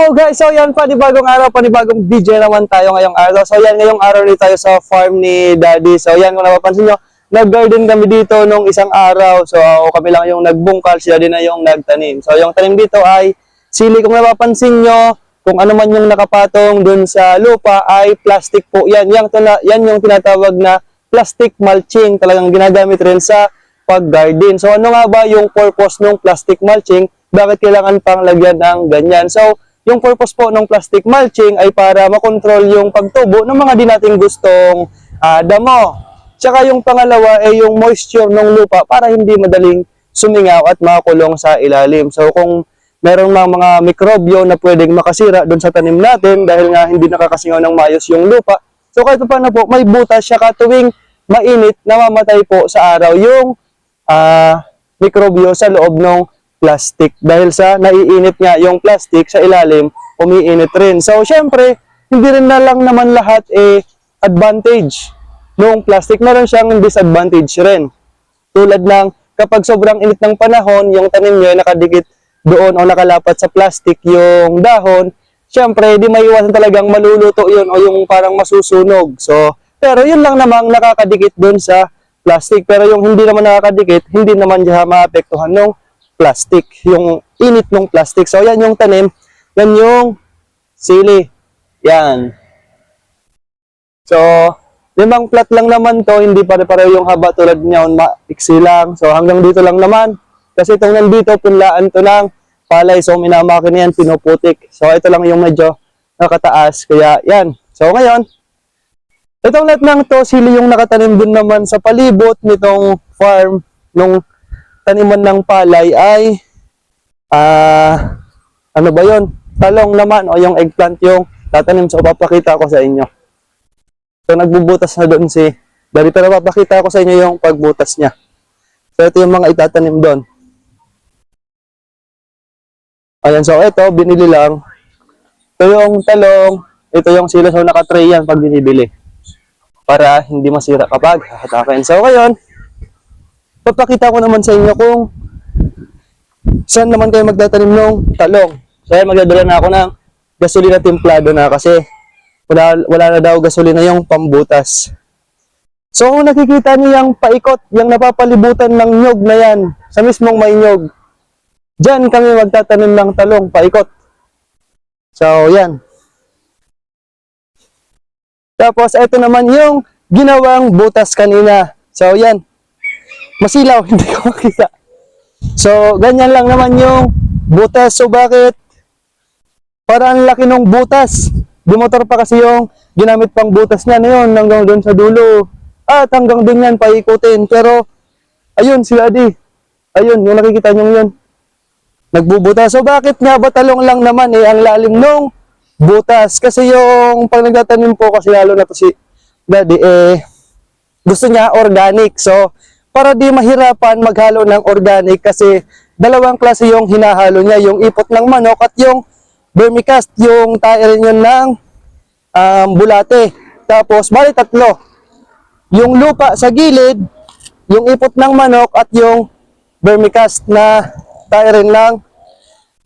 Hello guys! So yan, panibagong araw, panibagong video naman tayo ngayong araw. So yan, ngayong araw ulit tayo sa farm ni Daddy. So yan, kung napapansin nyo, nag-garden kami dito nung isang araw. So kami lang yung nagbungkal, si Daddy na yung nagtanim. So yung tanim dito ay sili. Kung napapansin nyo, kung ano man yung nakapatong dun sa lupa ay plastic po. Yan yung tinatawag na plastic mulching. Talagang ginagamit rin sa pag-garden. So ano nga ba yung purpose ng plastic mulching? Bakit kailangan pang lagyan ng ganyan? So, yung purpose po ng plastic mulching ay para makontrol yung pagtubo ng mga di nating gustong damo. Tsaka yung pangalawa ay yung moisture ng lupa para hindi madaling sumingaw at makakulong sa ilalim. So, kung meron mga mikrobyo na pwedeng makasira doon sa tanim natin dahil nga hindi nakakasingaw ng maayos yung lupa, so kahit pa na po, may butas siya tuwing mainit, namamatay po sa araw yung mikrobyo sa loob ng plastic dahil sa naiinit nga yung plastic sa ilalim, umiinit rin. So, syempre, hindi rin na lang naman lahat advantage nung plastic. Meron siyang disadvantage rin. Tulad ng kapag sobrang init ng panahon, yung tanim nyo ay nakadikit doon o nakalapat sa plastic yung dahon, syempre, di maiwasan talagang maluluto yun o yung parang masusunog. So, pero yun lang namang nakakadikit doon sa plastic. Pero yung hindi naman nakakadikit, hindi naman siya maapektuhan nung plastic, yung init ng plastic. So, yan yung tanim. Yan yung sili. Yan. So, 5 plat lang naman to. Hindi pare-pareho yung haba tulad niyon. Maiksi lang. So, hanggang dito lang naman. Kasi itong nandito, punlaan to ng palay. So, minamakin yan, pinuputik. So, ito lang yung medyo nakataas. Kaya, yan. So, ngayon, itong lahat ng to, sili yung nakatanim din naman sa palibot nitong farm nung taniman ng palay ay ano ba yon? Talong naman o yung eggplant yung tatanim. So papakita ko sa inyo. So nagbubutas na doon si Daddy, pero papakita ko sa inyo yung pagbutas niya. So ito yung mga itatanim doon. Ayan, so ito binili lang. Ito yung talong, ito yung sila, so naka-tray yan pag binibili para hindi masira kapag hahatakin. So ngayon, papakita ko naman sa inyo kung saan naman kayo magtatanim ng talong. So, magdadala na ako ng gasolina templado na kasi wala na daw gasolina yung pambutas. So, kung nakikita niyo yung paikot, yung napapalibutan ng nyog na yan, sa mismong may nyog, dyan kami magtatanim ng talong, paikot. So, yan. Tapos, ito naman yung ginawang butas kanina. So, yan. Masilaw, hindi ko makita. So, ganyan lang naman yung butas. So, bakit? Para ang laki ng butas. Dimotor pa kasi yung ginamit pang butas niya na yun, hanggang doon sa dulo. At hanggang doon yan, paikutin. Pero, ayun, si Daddy. Ayun, yung nakikita nyo yun. Nagbubutas. So, bakit nga ba talong lang naman ang lalim ng butas? Kasi yung pag nagtatanim po, kasi lalo na to si Daddy, gusto niya organic. So, para di mahirapan maghalo ng organic kasi dalawang klase yung hinahalo niya, yung ipot ng manok at yung vermicast, yung tae rin yun ng bulate. Tapos, bali 3. Yung lupa sa gilid, yung ipot ng manok at yung vermicast na tae rin ng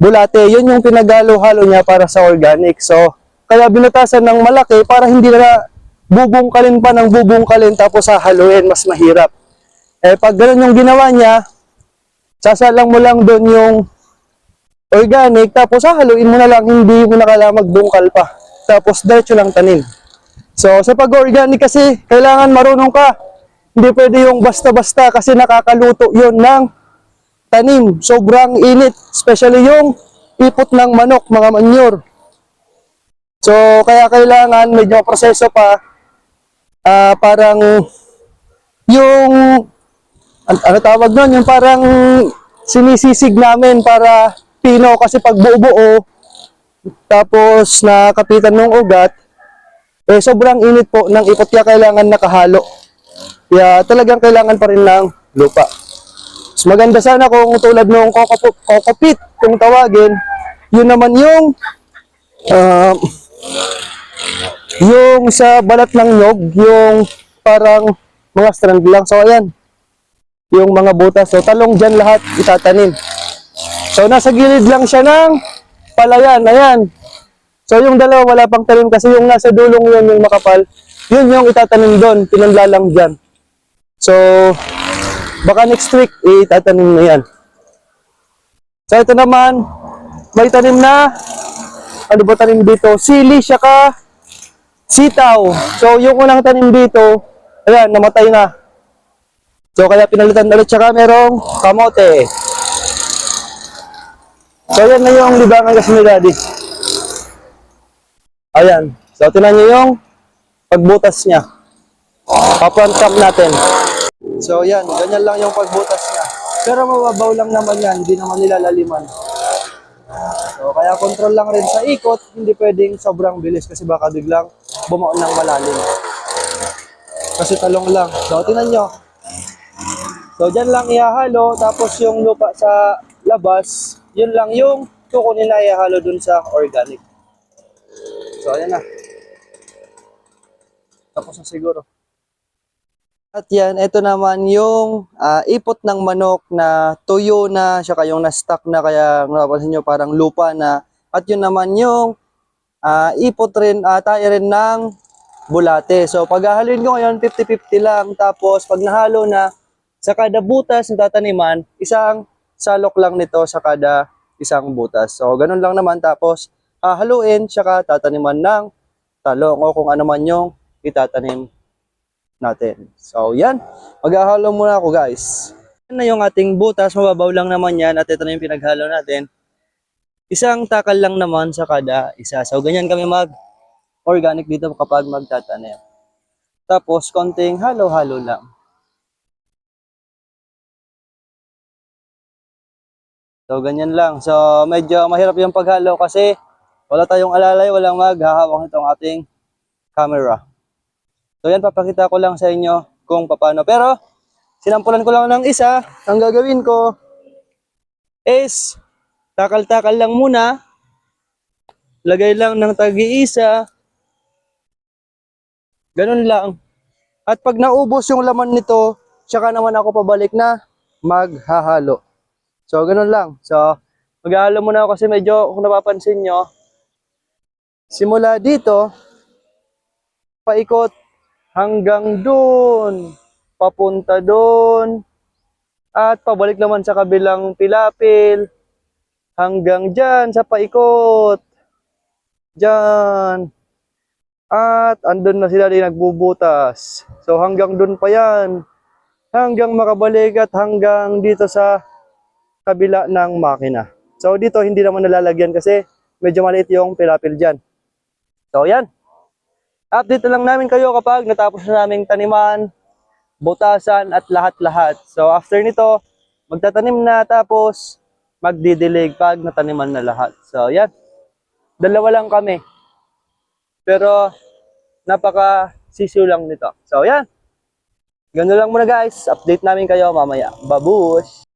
bulate. Yun yung pinaghalo-halo niya para sa organic. So, kaya binutasan ng malaki para hindi na bubungkalin pa ng bubungkalin tapos hahaluin, mas mahirap. Pag gano'n yung ginawa niya, sasalang mo lang doon yung organic, tapos hahaluin mo na lang, hindi mo na kailangan magbungkal pa. Tapos diretso lang tanim. So, sa pag-organic kasi, kailangan marunong ka. Hindi pwede yung basta-basta kasi nakakaluto yun ng tanim. Sobrang init, especially yung ipot ng manok, mga manure. So, kaya kailangan medyo proseso pa, parang yung ano tawag nun, yung parang sinisisig namin para pino kasi pag buo-buo tapos nakapitan ng ugat, sobrang init po ng ipot kaya kailangan nakahalo. Kaya talagang kailangan pa rin ng lupa. Mas maganda sana kung tulad ng coco pit kung tawagin, yun naman yung sa balat ng nyog, yung parang mga strand lang. So ayan, yung mga butas. So, talong dyan lahat itatanim. So, nasa gilid lang siya ng palayan. Ayan. So yung dalawa wala pang tanim kasi yung nasa dulong yun, yung makapal, yun yung itatanim doon, pinanla lang dyan. So, baka next week, itatanim na yan. So ito naman, may tanim na, ano ba tanim dito? Sili, saka sitaw. So yung unang tanim dito, ayan, namatay na. So kaya pinalitan ulit, saka merong kamote. So yan na yung libangan kasi ni Daddy. Ayan. So tinan nyo yung pagbutas niya. Papantak natin. So yan, ganyan lang yung pagbutas niya. Pero mababaw lang naman yan, hindi naman nilalaliman. So kaya control lang rin sa ikot, hindi pwedeng sobrang bilis kasi baka biglang bumaon ng malalim. Kasi talong lang. So tinan nyo. So dyan lang ihahalo, tapos yung lupa sa labas, yun lang yung kukunin na ihahalo dun sa organic. So ayan na. Tapos na siguro. At yan, ito naman yung ipot ng manok na tuyo na, saka yung na-stuck na, kaya napapansin nyo parang lupa na. At yun naman yung ipot rin, tayo rin ng bulate. So pag hahaluin ko ngayon, 50-50 lang. Tapos pag nahalo na, sa kada butas na tataniman, isang salok lang nito sa kada isang butas. So ganun lang naman. Tapos hahaluin, saka tataniman ng talong o kung ano man yung itatanim natin. So yan, maghahalo muna ako guys. Yan na yung ating butas, mababaw lang naman yan at ito na yung pinaghalo natin. Isang takal lang naman sa kada isa. So ganyan kami mag-organic dito kapag magtatanim. Tapos konting halo-halo lang. So ganyan lang. So medyo mahirap yung paghalo kasi wala tayong alalay, walang maghahawak nitong ating camera. So yan, papakita ko lang sa inyo kung paano. Pero, sinampulan ko lang ng isa. Ang gagawin ko is, takal-takal lang muna. Lagay lang ng tagi-isa. Ganun lang. At pag naubos yung laman nito, tsaka naman ako pabalik na maghahalo. So, ganun lang. So, maghahalo muna ako kasi medyo, kung napapansin nyo, simula dito, paikot, hanggang doon, papunta doon, at pabalik naman sa kabilang pilapil, hanggang dyan sa paikot, dyan, at andun na sila din nagbubutas. So hanggang doon pa yan, hanggang makabalik at hanggang dito sa kabila ng makina. So dito hindi naman nalalagyan kasi medyo maliit yung pilapil dyan. So yan. Update lang namin kayo kapag natapos na naming taniman, butasan at lahat-lahat. So after nito, magtatanim na tapos magdidilig pag nataniman na lahat. So yan, dalawa lang kami. Pero napaka sisiw lang nito. So yan, gano'n lang muna guys. Update namin kayo mamaya. Babush!